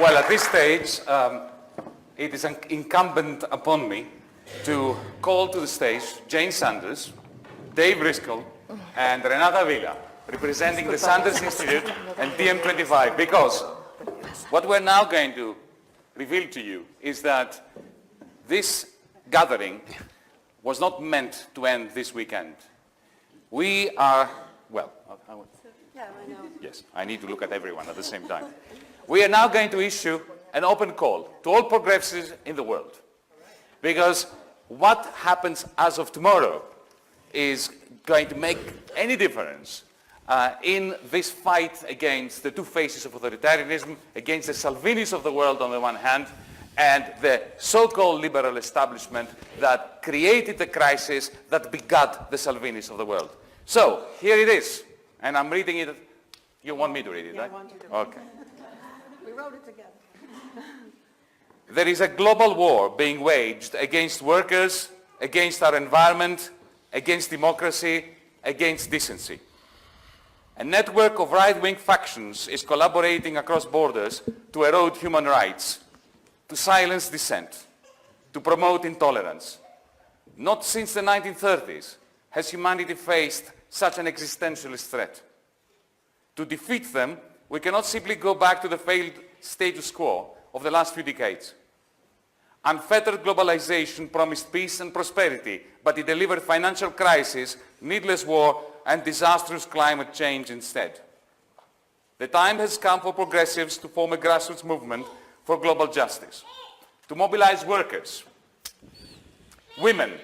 Well, at this stage, it is incumbent upon me to call to the stage Jane Sanders, Dave Driscoll, and Renata Villa, representing the Sanders Institute and DiEM25, because what we're now going to reveal to you is that this gathering was not meant to end this weekend. We are, well, yes, I need to look at everyone at the same time. We are now going to issue an open call to all progressives in the world, because what happens as of tomorrow is going to make any difference in this fight against the two faces of authoritarianism, against the Salvinis of the world on the one hand, and the so-called liberal establishment that created the crisis that begat the Salvinis of the world. So, here it is, and I'm reading it. You want me to read it, right? I want you to. Okay. We wrote it together. There is a global war being waged against workers, against our environment, against democracy, against decency. A network of right-wing factions is collaborating across borders to erode human rights, to silence dissent, to promote intolerance. Not since the 1930s has humanity faced such an existentialist threat. To defeat them, we cannot simply go back to the failed status quo of the last few decades. Unfettered globalization promised peace and prosperity, but it delivered financial crisis, needless war, and disastrous climate change instead. The time has come for progressives to form a grassroots movement for global justice, to mobilize workers, women,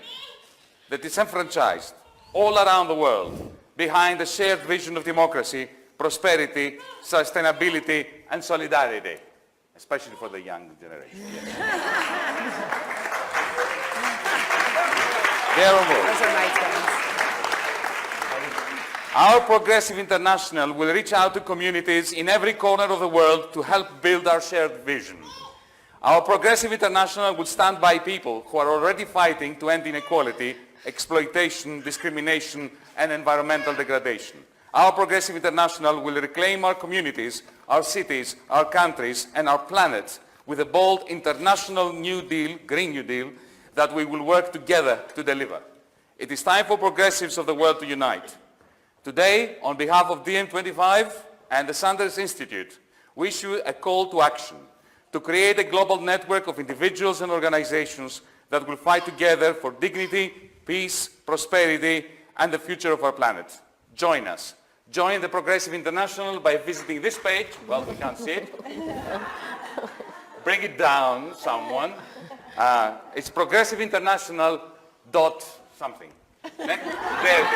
the disenfranchised, all around the world, behind a shared vision of democracy, prosperity, sustainability, and solidarity, especially for the young generation. Those are nice ones. Our Progressive International will reach out to communities in every corner of the world to help build our shared vision. Our Progressive International will stand by people who are already fighting to end inequality, exploitation, discrimination, and environmental degradation. Our Progressive International will reclaim our communities, our cities, our countries, and our planet with a bold international New Deal, Green New Deal, that we will work together to deliver. It is time for progressives of the world to unite. Today, on behalf of DiEM25 and the Sanders Institute, we issue a call to action to create a global network of individuals and organizations that will fight together for dignity, peace, prosperity, and the future of our planet. Join us. Join the Progressive International by visiting this page. Well, we can't see it. Bring it down, someone. It's progressiveinternational.something. There it is.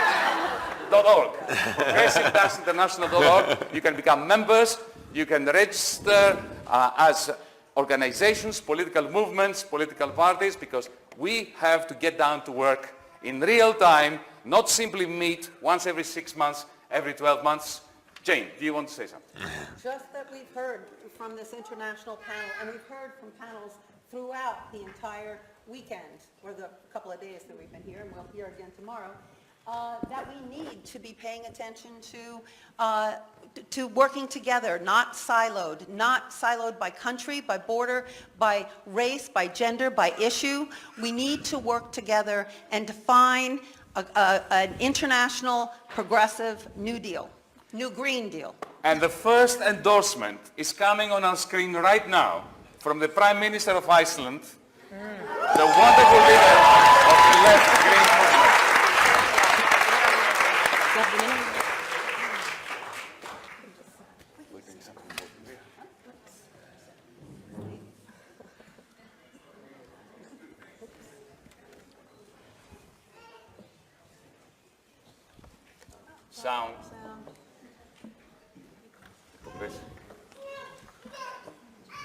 .org. Progressive-international.org. You can become members. You can register as organizations, political movements, political parties, because we have to get down to work in real time, not simply meet once every 6 months, every 12 months. Jane, do you want to say something? Just that we've heard from this international panel, and we've heard from panels throughout the entire weekend, or the couple of days that we've been here, and we'll hear again tomorrow, that we need to be paying attention to working together, not siloed by country, by border, by race, by gender, by issue. We need to work together and define an international progressive New Deal, New Green Deal. And the first endorsement is coming on our screen right now from the Prime Minister of Iceland, the wonderful leader of the left Green movement. Sound.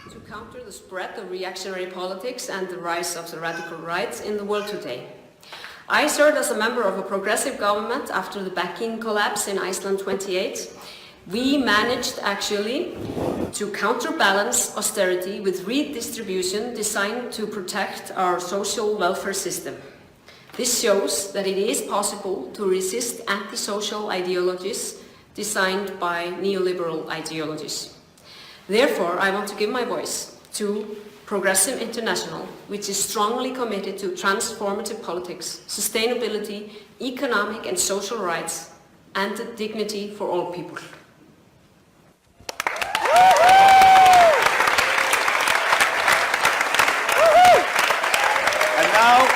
To counter the spread of reactionary politics and the rise of the radical right in the world today. I served as a member of a progressive government after the banking collapse in Iceland 28. We managed actually to counterbalance austerity with redistribution designed to protect our social welfare system. This shows that it is possible to resist antisocial ideologies designed by neoliberal ideologies. Therefore, I want to give my voice to Progressive International, which is strongly committed to transformative politics, sustainability, economic and social rights, and dignity for all people. And now,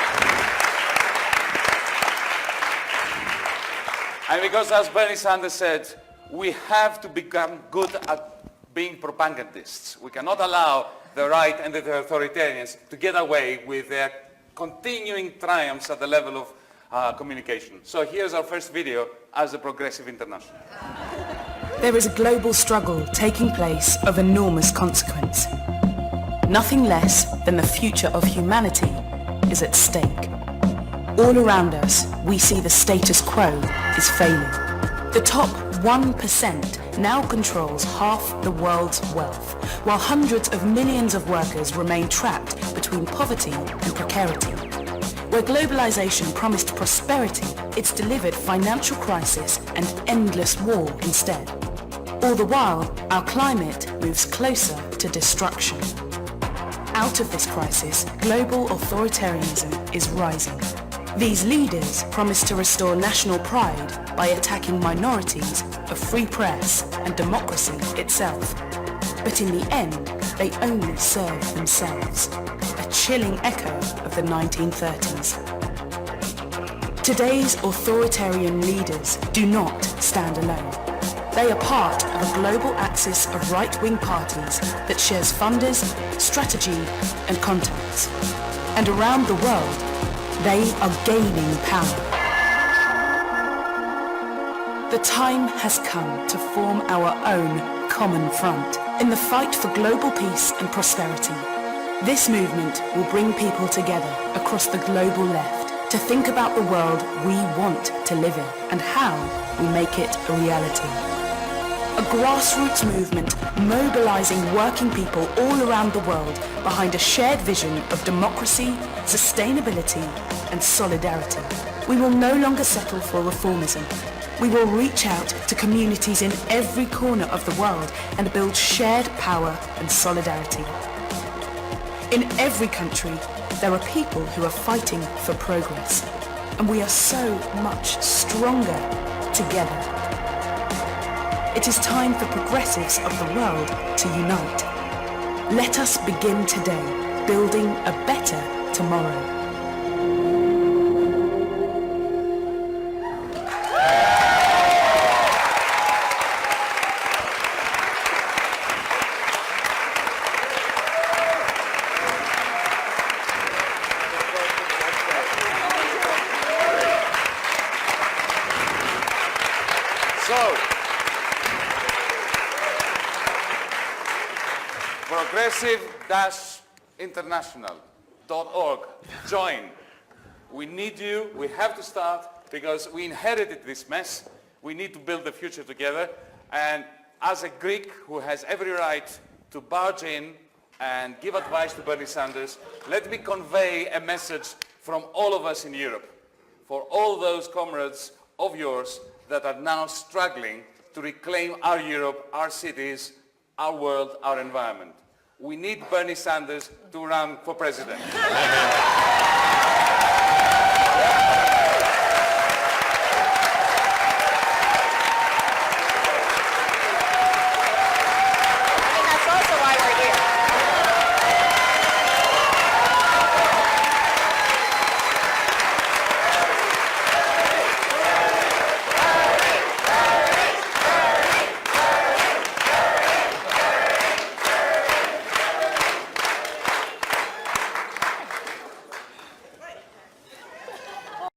and because as Bernie Sanders said, we have to become good at being propagandists. We cannot allow the right and the authoritarians to get away with their continuing triumphs at the level of communication. So here's our first video as a Progressive International. There is a global struggle taking place of enormous consequence. Nothing less than the future of humanity is at stake. All around us, we see the status quo is failing. The top 1% now controls half the world's wealth, while hundreds of millions of workers remain trapped between poverty and precarity. Where globalization promised prosperity, it's delivered financial crisis and endless war instead. All the while, our climate moves closer to destruction. Out of this crisis, global authoritarianism is rising. These leaders promise to restore national pride by attacking minorities, a free press, and democracy itself. But in the end, they only serve themselves. A chilling echo of the 1930s. Today's authoritarian leaders do not stand alone. They are part of a global axis of right-wing parties that shares funders, strategy, and contacts. And around the world, they are gaining power. The time has come to form our own common front in the fight for global peace and prosperity. This movement will bring people together across the global left to think about the world we want to live in and how we make it a reality. A grassroots movement mobilizing working people all around the world behind a shared vision of democracy, sustainability, and solidarity. We will no longer settle for reformism. We will reach out to communities in every corner of the world and build shared power and solidarity. In every country, there are people who are fighting for progress, and we are so much stronger together. It is time for progressives of the world to unite. Let us begin today, building a better tomorrow. Progressive-international.org. Join. We need you. We have to start because we inherited this mess. We need to build the future together. And as a Greek who has every right to barge in and give advice to Bernie Sanders, let me convey a message from all of us in Europe, for all those comrades of yours that are now struggling to reclaim our Europe, our cities, our world, our environment. We need Bernie Sanders to run for president.